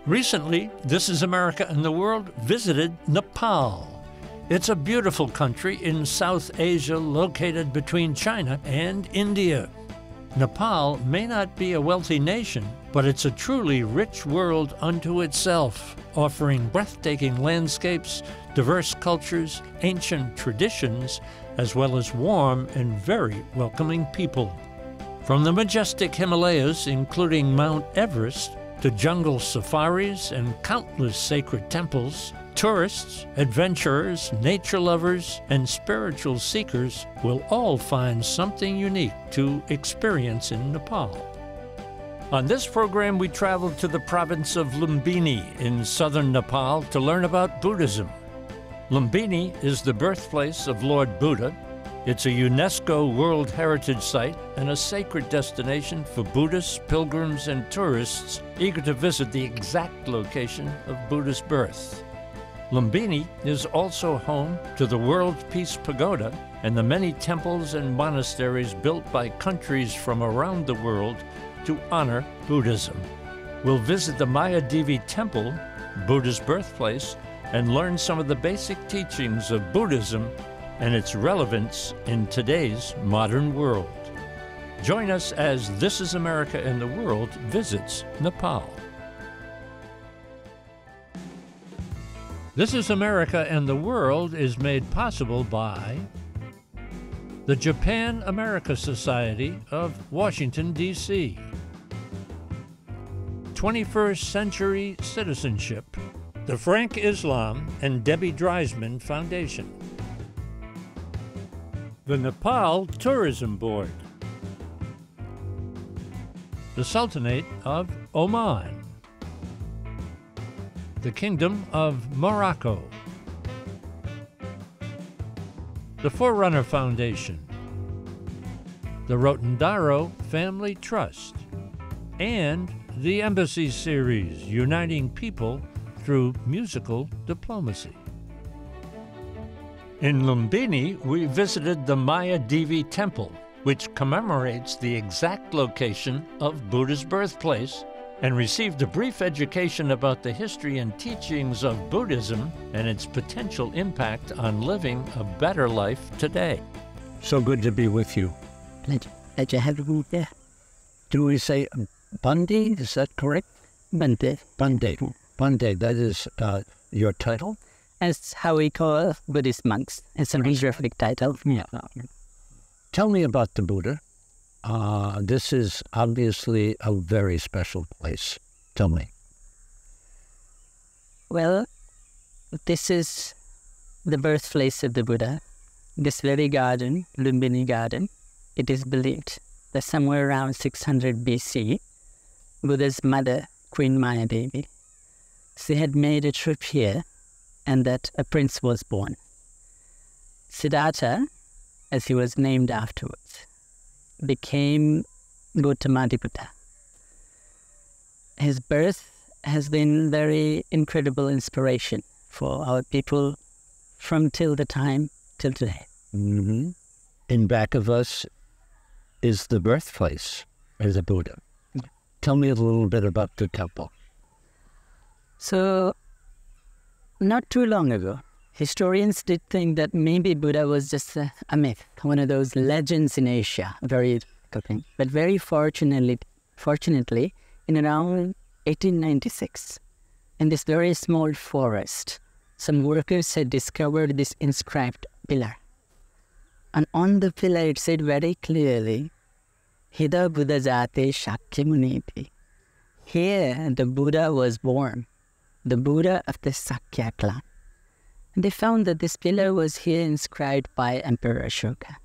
Recently, This is America and the World visited Nepal. It's a beautiful country in South Asia located between China and India. Nepal may not be a wealthy nation, but it's a truly rich world unto itself, offering breathtaking landscapes, diverse cultures, ancient traditions, as well as warm and very welcoming people. From the majestic Himalayas, including Mount Everest, to jungle safaris and countless sacred temples, tourists, adventurers, nature lovers, and spiritual seekers will all find something unique to experience in Nepal. On this program, we traveled to the province of Lumbini in southern Nepal to learn about Buddhism. Lumbini is the birthplace of Lord Buddha. It's a UNESCO World Heritage Site and a sacred destination for Buddhists, pilgrims, and tourists eager to visit the exact location of Buddha's birth. Lumbini is also home to the World Peace Pagoda and the many temples and monasteries built by countries from around the world to honor Buddhism. We'll visit the Mayadevi Temple, Buddha's birthplace, and learn some of the basic teachings of Buddhism and its relevance in today's modern world. Join us as This is America and the World visits Nepal. This is America and the World is made possible by the Japan-America Society of Washington, D.C., 21st Century Citizenship, the Frank Islam and Debbie Dreisman Foundation, the Nepal Tourism Board, the Sultanate of Oman, the Kingdom of Morocco, the Forerunner Foundation, the Rotondaro Family Trust, and the Embassy Series, uniting people through musical diplomacy. In Lumbini, we visited the Mayadevi Temple, which commemorates the exact location of Buddha's birthplace, and received a brief education about the history and teachings of Buddhism and its potential impact on living a better life today. So good to be with you. Pleasure having you there. Do we say Bande? Is that correct? Bande. Bande. Bande, that is your title? That's how we call Buddhist monks. It's an honorific title. Yeah. Tell me about the Buddha. This is obviously a very special place. Tell me. Well, this is the birthplace of the Buddha. This very garden, Lumbini Garden, it is believed that somewhere around 600 BC, Buddha's mother, Queen Mayadevi, she had made a trip here and that a prince was born. Siddhartha, as he was named afterwards, became Gautamadiputta. His birth has been very incredible inspiration for our people from till the time till today. Mm-hmm. In back of us is the birthplace of the Buddha. Tell me a little bit about the temple. So, not too long ago, historians did think that maybe Buddha was just a myth, one of those legends in Asia, very thing. But very fortunately, in around 1896, in this very small forest, some workers had discovered this inscribed pillar. And on the pillar it said very clearly, Hida Buddha Jate Shakyamuniti. Here the Buddha was born, the Buddha of the Sakya clan. And they found that this pillar was here inscribed by Emperor Ashoka.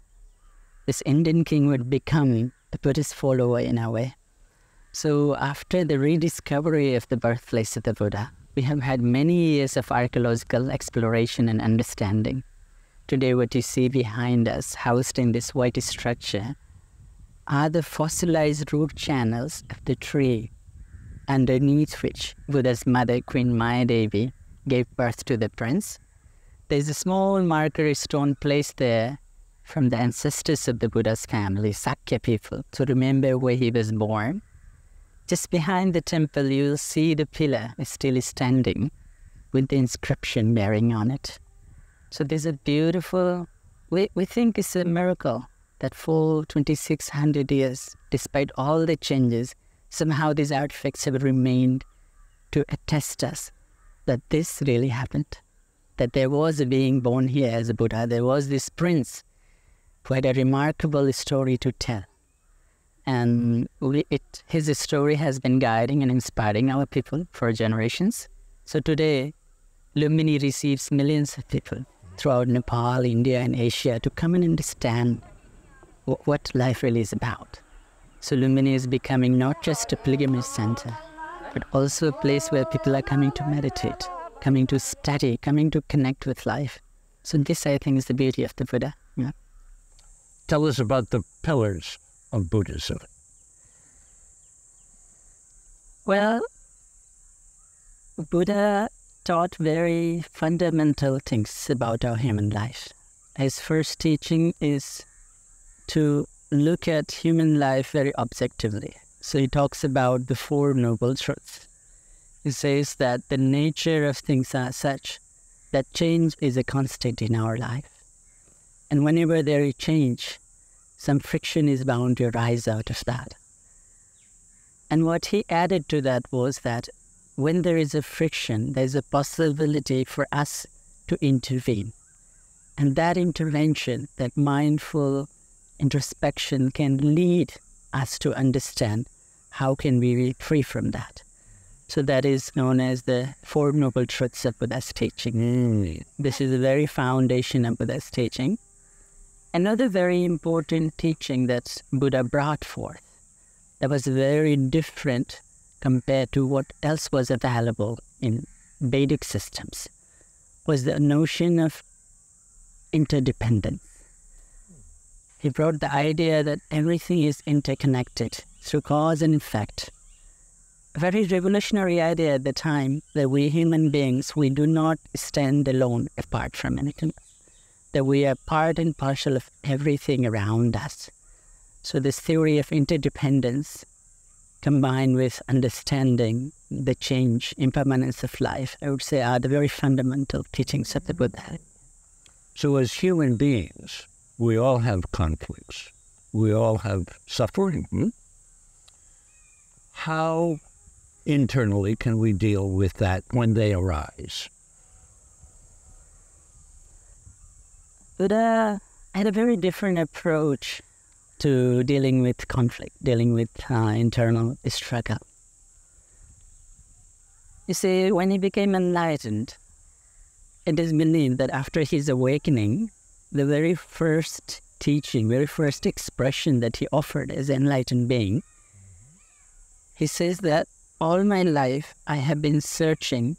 This Indian king would become a Buddhist follower in a way. So after the rediscovery of the birthplace of the Buddha, we have had many years of archaeological exploration and understanding. Today what you see behind us, housed in this white structure, are the fossilized root channels of the tree underneath which Buddha's mother, Queen Mayadevi, gave birth to the prince. There's a small marker stone placed there from the ancestors of the Buddha's family, Sakya people, to remember where he was born. Just behind the temple, you'll see the pillar is still standing with the inscription bearing on it. So there's a beautiful, we think it's a miracle that for 2,600 years, despite all the changes, somehow these artifacts have remained to attest us that this really happened, that there was a being born here as a Buddha. There was this prince who had a remarkable story to tell. And his story has been guiding and inspiring our people for generations. So today, Lumbini receives millions of people throughout Nepal, India, and Asia to come and understand what life really is about. So Lumbini is becoming not just a pilgrimage center, but also a place where people are coming to meditate, coming to study, coming to connect with life. So this, I think, is the beauty of the Buddha. Yeah. Tell us about the pillars of Buddhism. Well, Buddha taught very fundamental things about our human life. His first teaching is to look at human life very objectively. So he talks about the Four Noble Truths. He says that the nature of things are such that change is a constant in our life. And whenever there is change, some friction is bound to arise out of that. And what he added to that was that when there is a friction, there's a possibility for us to intervene. And that intervention, that mindful introspection can lead us to understand how can we be free from that. So that is known as the Four Noble Truths of Buddha's teaching. This is the very foundation of Buddha's teaching. Another very important teaching that Buddha brought forth that was very different compared to what else was available in Vedic systems was the notion of interdependence. He brought the idea that everything is interconnected through cause and effect. A very revolutionary idea at the time that we human beings, we do not stand alone apart from anything, that we are part and parcel of everything around us. So this theory of interdependence combined with understanding the change, impermanence of life, I would say are the very fundamental teachings of the Buddha. So as human beings, we all have conflicts. We all have suffering. How internally can we deal with that when they arise? Buddha had a very different approach to dealing with conflict, dealing with internal struggle. You see, when he became enlightened, it is believed that after his awakening, the very first teaching, very first expression that he offered as an enlightened being, he says that all my life I have been searching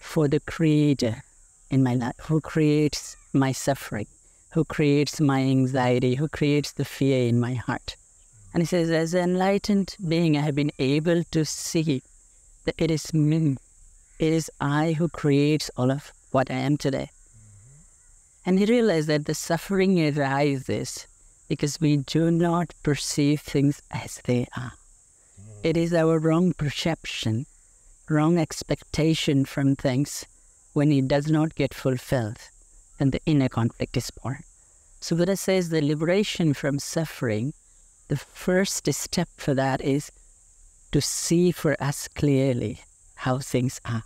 for the Creator in my life, who creates my suffering, who creates my anxiety, who creates the fear in my heart. And he says, as an enlightened being, I have been able to see that it is me, it is I who creates all of what I am today. And he realized that the suffering arises because we do not perceive things as they are. It is our wrong perception, wrong expectation from things when it does not get fulfilled, and the inner conflict is born. So Buddha says the liberation from suffering, the first step for that is to see for us clearly how things are.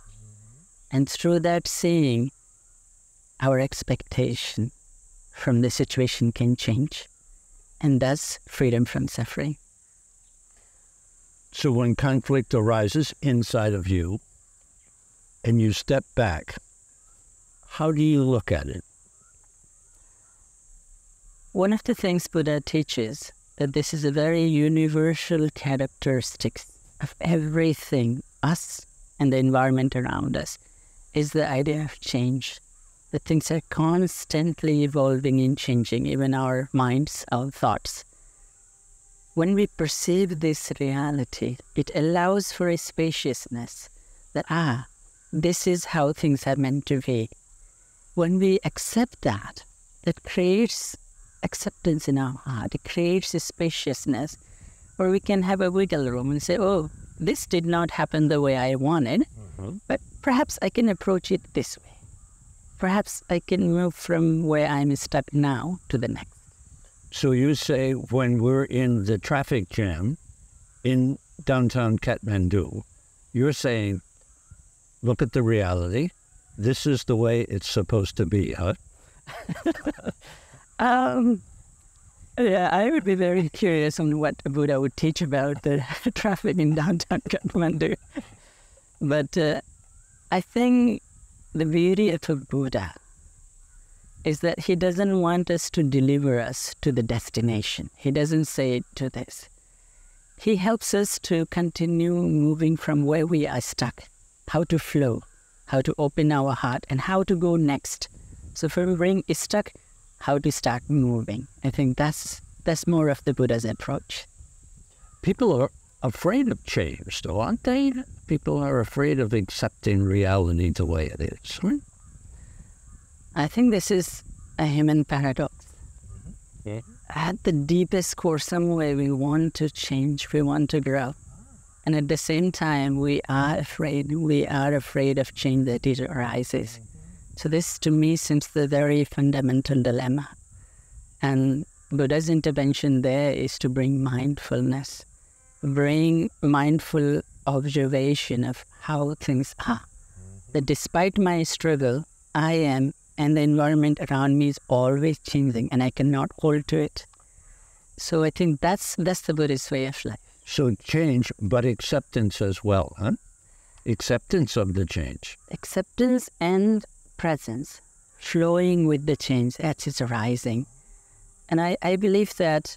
And through that seeing, our expectation from the situation can change, and thus freedom from suffering. So when conflict arises inside of you and you step back, how do you look at it? One of the things Buddha teaches, that this is a very universal characteristic of everything, us and the environment around us, is the idea of change. That things are constantly evolving and changing, even our minds, our thoughts. When we perceive this reality, it allows for a spaciousness that, this is how things are meant to be. When we accept that, that creates acceptance in our heart. It creates a spaciousness or we can have a wiggle room and say, oh, this did not happen the way I wanted, but perhaps I can approach it this way. Perhaps I can move from where I'm stuck now to the next. So you say when we're in the traffic jam in downtown Kathmandu, you're saying, look at the reality. This is the way it's supposed to be, huh? Yeah, I would be very curious on what a Buddha would teach about the traffic in downtown Kathmandu. But I think the beauty of a Buddha is that he doesn't want us to deliver us to the destination. He doesn't say to this. He helps us to continue moving from where we are stuck, how to flow, how to open our heart, and how to go next. So from being stuck, how to start moving. I think that's more of the Buddha's approach. People are afraid of change, though, aren't they? People are afraid of accepting reality the way it is. Right? I think this is a human paradox. Yeah. At the deepest core, somewhere we want to change, we want to grow. And at the same time, we are afraid of change that it arises. So this, to me, seems the very fundamental dilemma. And Buddha's intervention there is to bring mindfulness, bring mindful observation of how things are. That despite my struggle, I am, and the environment around me is always changing, and I cannot hold to it. So I think that's the Buddhist way of life. So change, but acceptance as well, huh? Acceptance of the change. Acceptance and presence, flowing with the change as it's arising. And I believe that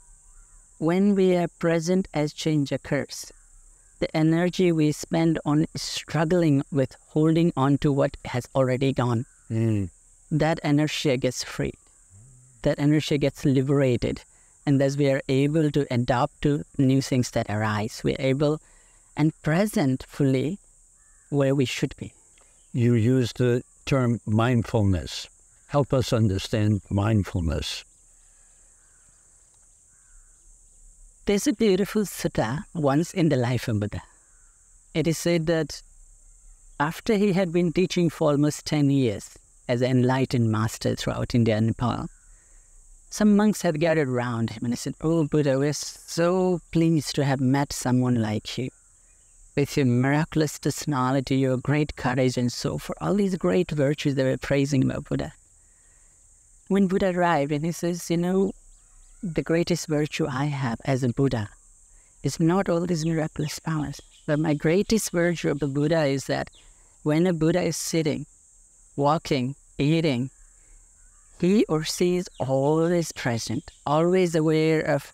when we are present as change occurs, the energy we spend on struggling with holding on to what has already gone, that inertia gets freed. That inertia gets liberated. And thus we are able to adapt to new things that arise. We are able and present fully where we should be. You use the term mindfulness. Help us understand mindfulness. There's a beautiful sutta once in the life of Buddha. It is said that after he had been teaching for almost 10 years as an enlightened master throughout India and Nepal, some monks had gathered around him and they said, "Oh, Buddha, we're so pleased to have met someone like you. With your miraculous personality, your great courage, and so for all these great virtues they were praising about Buddha." When Buddha arrived and he says, the greatest virtue I have as a Buddha is not all these miraculous powers, but my greatest virtue of the Buddha is that when a Buddha is sitting, walking, eating, he or she is always present, always aware of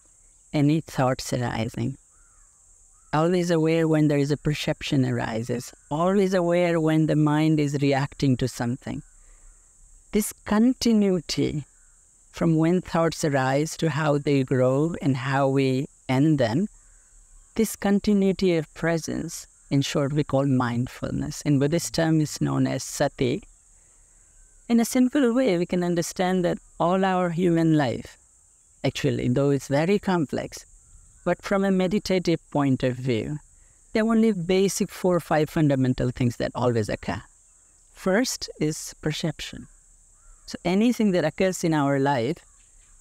any thoughts arising, always aware when there is a perception arises, always aware when the mind is reacting to something. This continuity from when thoughts arise to how they grow and how we end them, this continuity of presence, in short, we call mindfulness. In Buddhist term, is known as sati. In a simple way, we can understand that all our human life, actually, though it's very complex, but from a meditative point of view, there are only basic 4 or 5 fundamental things that always occur. First is perception. So anything that occurs in our life,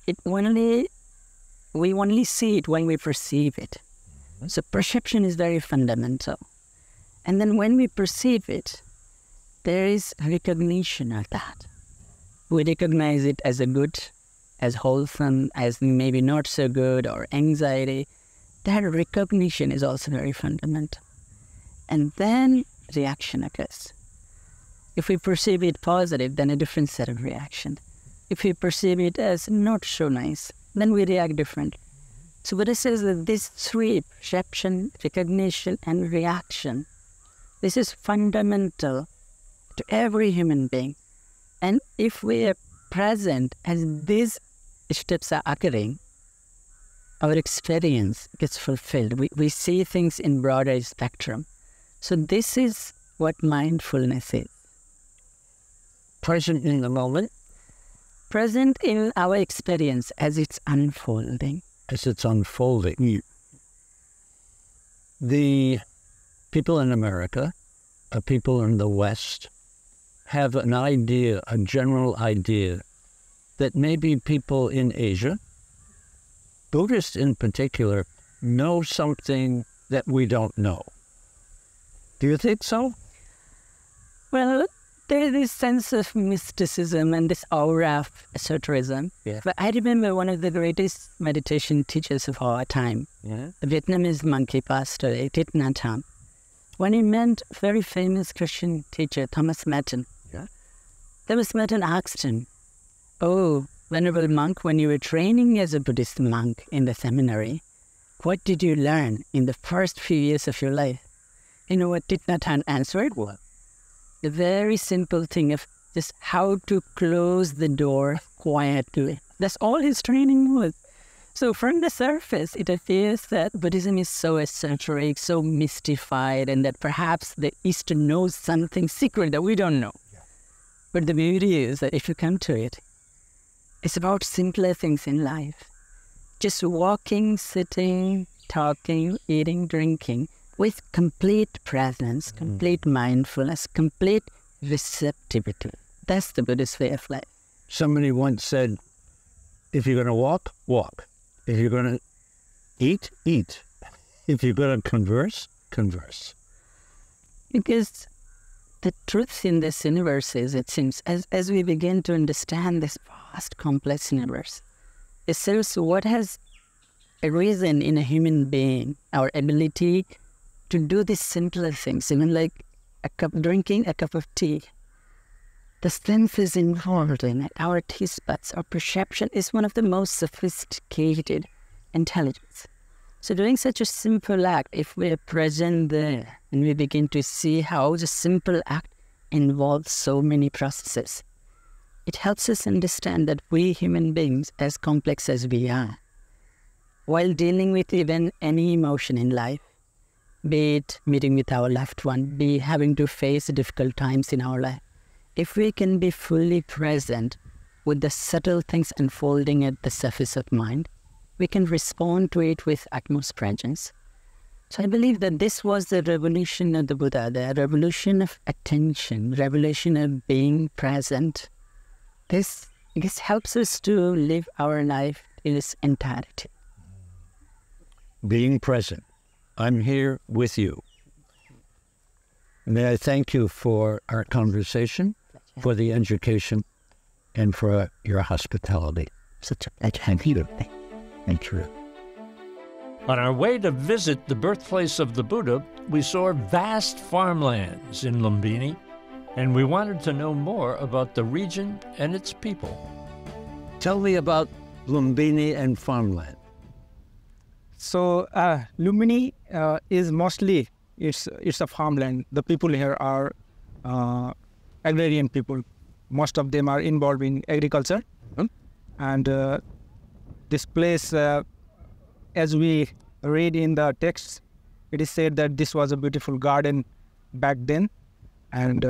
we only see it when we perceive it. So perception is very fundamental. And then when we perceive it, there is recognition of that. We recognize it as a good, as wholesome, as maybe not so good, or anxiety. That recognition is also very fundamental. And then reaction occurs. If we perceive it positive, then a different set of reaction. If we perceive it as not so nice, then we react differently. So Buddha says that these 3, perception, recognition, and reaction, this is fundamental to every human being. And if we are present as these steps are occurring, our experience gets fulfilled. We see things in broader spectrum. So this is what mindfulness is. Present in the moment. Present in our experience as it's unfolding. As it's unfolding. The people in America, people in the West, have an idea, a general idea, that maybe people in Asia, Buddhists in particular, know something that we don't know. Do you think so? Well, there is this sense of mysticism and this aura of esotericism. Yeah. But I remember one of the greatest meditation teachers of our time, the Vietnamese monk he passed away, Thich Nhat Hanh. When he met very famous Christian teacher, Thomas Merton, Thomas Merton asked him, "Oh, Venerable Monk, when you were training as a Buddhist monk in the seminary, what did you learn in the first few years of your life?" You know what Thich Nhat Hanh answered? What? The very simple thing of just how to close the door quietly. That's all his training was. So from the surface, it appears that Buddhism is so esoteric, so mystified, and that perhaps the East knows something secret that we don't know. But the beauty is that if you come to it, it's about simpler things in life. Just walking, sitting, talking, eating, drinking, with complete presence, complete mindfulness, complete receptivity. That's the Buddhist way of life. Somebody once said, if you're going to walk, walk. If you're going to eat, eat. If you're going to converse, converse. Because the truth in this universe is, it seems, as we begin to understand this vast, complex universe, it serves what has arisen in a human being, our ability to do these simpler things, even like drinking a cup of tea. The senses involved in it, our taste buds, our perception is one of the most sophisticated intelligence. So doing such a simple act, if we are present there and we begin to see how the simple act involves so many processes, it helps us understand that we human beings, as complex as we are, while dealing with even any emotion in life, be it meeting with our loved one, be having to face difficult times in our life, if we can be fully present with the subtle things unfolding at the surface of mind, we can respond to it with utmost presence. So I believe that this was the revolution of the Buddha, the revolution of attention, revolution of being present. This helps us to live our life in its entirety. Being present. I'm here with you. May I thank you for our conversation, for the education, and for your hospitality. Such a pleasure. Thank you. Thank you. On our way to visit the birthplace of the Buddha, we saw vast farmlands in Lumbini, and we wanted to know more about the region and its people. Tell me about Lumbini and farmland. So Lumbini is mostly it's a farmland. The people here are agrarian people. Most of them are involved in agriculture, and this place, as we read in the text, it is said that this was a beautiful garden back then, and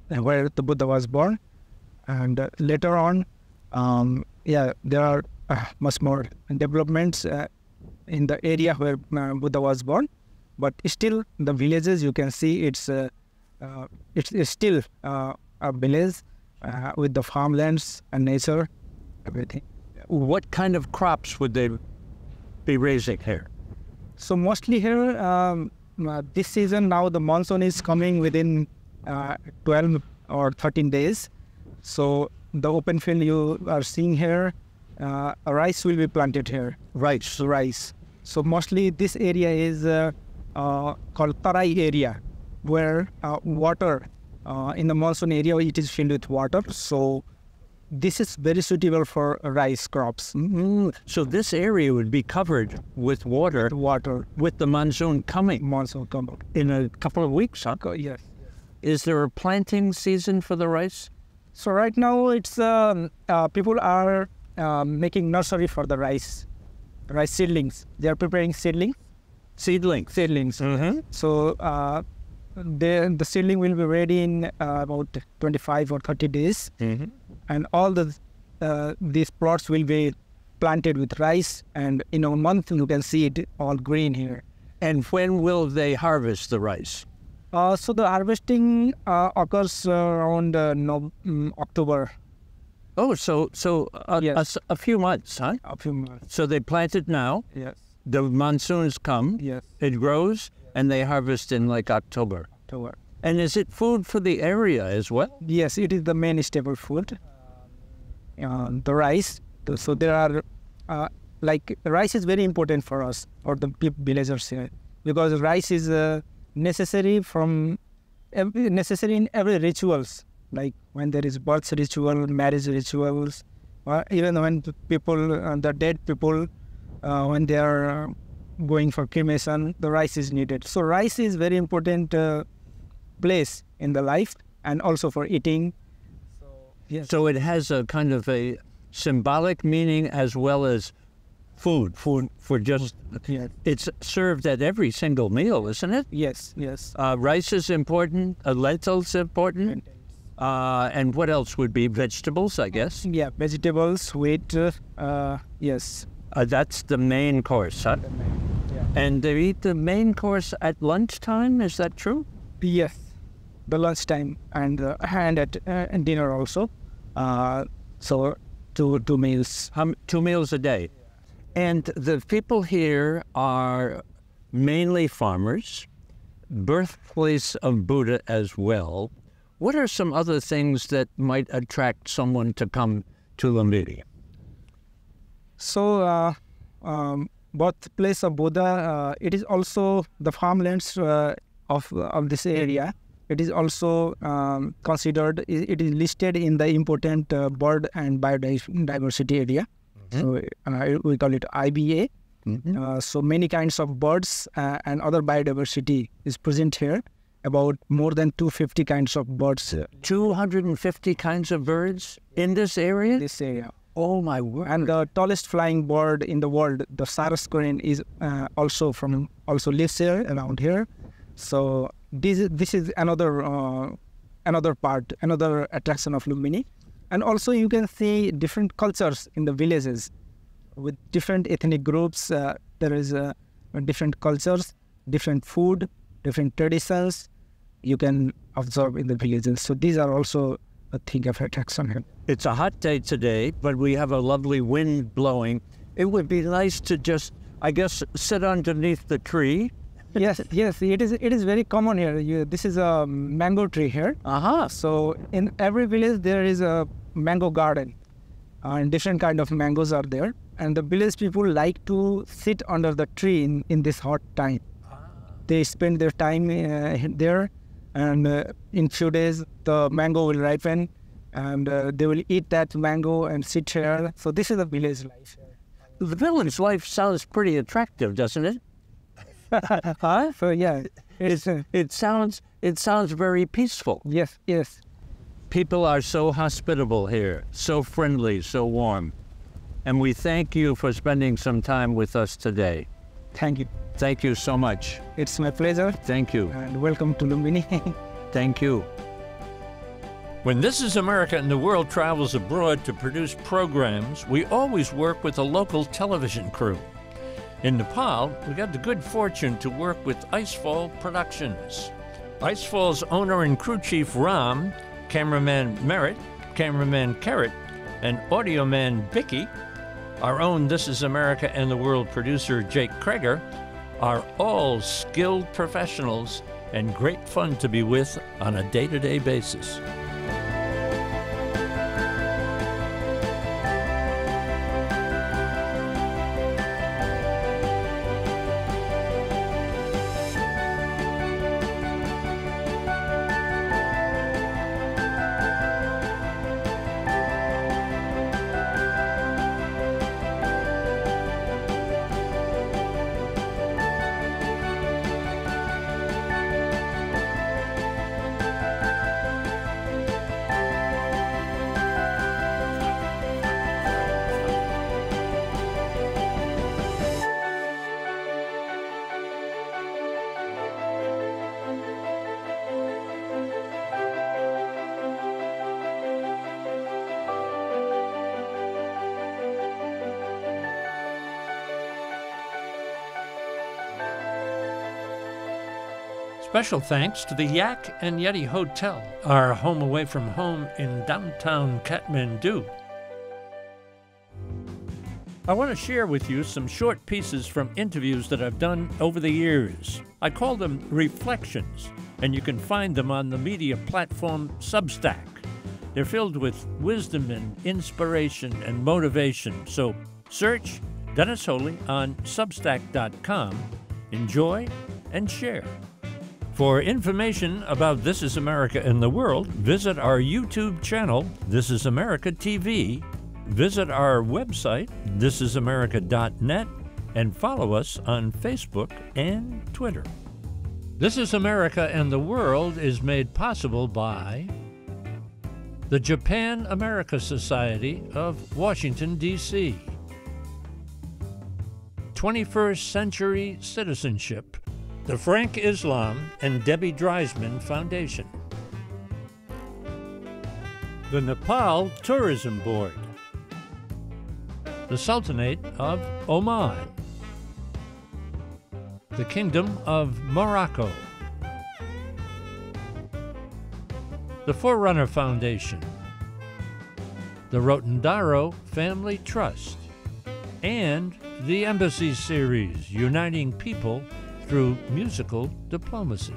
where the Buddha was born. And later on, there are much more developments in the area where Buddha was born, but still the villages, you can see it's still a village with the farmlands and nature, everything. What kind of crops would they be raising here? So mostly here, this season now the monsoon is coming within 12 or 13 days. So the open field you are seeing here, rice will be planted here. Rice. So mostly this area is called Tarai area, where water, in the monsoon area, it is filled with water. So this is very suitable for rice crops. Mm-hmm. So this area would be covered with water. With the monsoon coming. In a couple of weeks, huh? Yes. Is there a planting season for the rice? So right now it's people are making nursery for the rice seedlings. They are preparing seedlings. Mm-hmm. So the seedling will be ready in about 25 or 30 days. Mm-hmm. And all these plots will be planted with rice, and in a month you can see it all green here. And when will they harvest the rice? So the harvesting occurs around October. Oh, so Yes. a few months, huh? A few months. So they plant it now. Yes. The monsoons come. Yes. It grows, and they harvest in like October. October. And is it food for the area as well? Yes, it is the main staple food. The rice. So there are like rice is very important for us or the villagers here because rice is necessary in every rituals. Like when there is birth ritual, marriage rituals, or even when people, the dead people, when they are going for cremation, the rice is needed. So rice is very important place in the life and also for eating. So yes. So it has a kind of a symbolic meaning as well as food for just, Yes. it's served at every single meal, isn't it? Yes, yes. Rice is important, lentils important, and what else would be vegetables, I guess? Yeah, vegetables, wheat, yes. That's the main course, huh? Yeah. And they eat the main course at lunchtime, is that true? Yes, the lunchtime and at dinner also. So two meals. 2 meals a day. And the people here are mainly farmers, birthplace of Buddha as well. What are some other things that might attract someone to come to Lumbini? So, birthplace of Buddha, it is also the farmlands of this area. It is also considered, it is listed in the important bird and biodiversity area. So we call it IBA. So many kinds of birds and other biodiversity is present here. About more than 250 kinds of birds. 250 kinds of birds in this area? This area. Oh my word! And the tallest flying bird in the world, the Sarus crane, is also lives here around here. So this is another attraction of Lumbini. And also you can see different cultures in the villages with different ethnic groups. There is different cultures, different food, different traditions you can observe in the villages. So these are also a thing of attraction here. It's a hot day today, but we have a lovely wind blowing. It would be nice to just, I guess, sit underneath the tree. Yes, it is very common here. This is a mango tree here. So in every village there is a mango garden, and different kind of mangoes are there. And the village people like to sit under the tree in this hot time. They spend their time there, and in few days the mango will ripen, and they will eat that mango and sit here. So this is the village life. The village life sounds pretty attractive, doesn't it? Huh? So yeah, it sounds very peaceful. Yes. People are so hospitable here, so friendly, so warm. And we thank you for spending some time with us today. Thank you. Thank you so much. It's my pleasure. Thank you. And welcome to Lumbini. Thank you. When This is America and the World travels abroad to produce programs, we always work with a local television crew. In Nepal, we got the good fortune to work with Icefall Productions. Icefall's owner and crew chief Ram, cameraman Merritt, cameraman Carrot, and audio man Vicky, our own This is America and the World producer Jake Kreger, are all skilled professionals and great fun to be with on a day-to-day basis. Special thanks to the Yak and Yeti Hotel, our home away from home in downtown Kathmandu. I want to share with you some short pieces from interviews that I've done over the years. I call them reflections, and you can find them on the media platform Substack. They're filled with wisdom and inspiration and motivation, so search Dennis Wholey on Substack.com. Enjoy and share. For information about This Is America and the World, visit our YouTube channel, This Is America TV, visit our website, thisisamerica.net, and follow us on Facebook and Twitter. This Is America and the World is made possible by the Japan-America Society of Washington, D.C., 21st Century Citizenship, the Frank Islam and Debbie Dreisman Foundation, the Nepal Tourism Board, the Sultanate of Oman, the Kingdom of Morocco, the Forerunner Foundation, the Rotondaro Family Trust, and the Embassy Series, uniting people through musical diplomacy.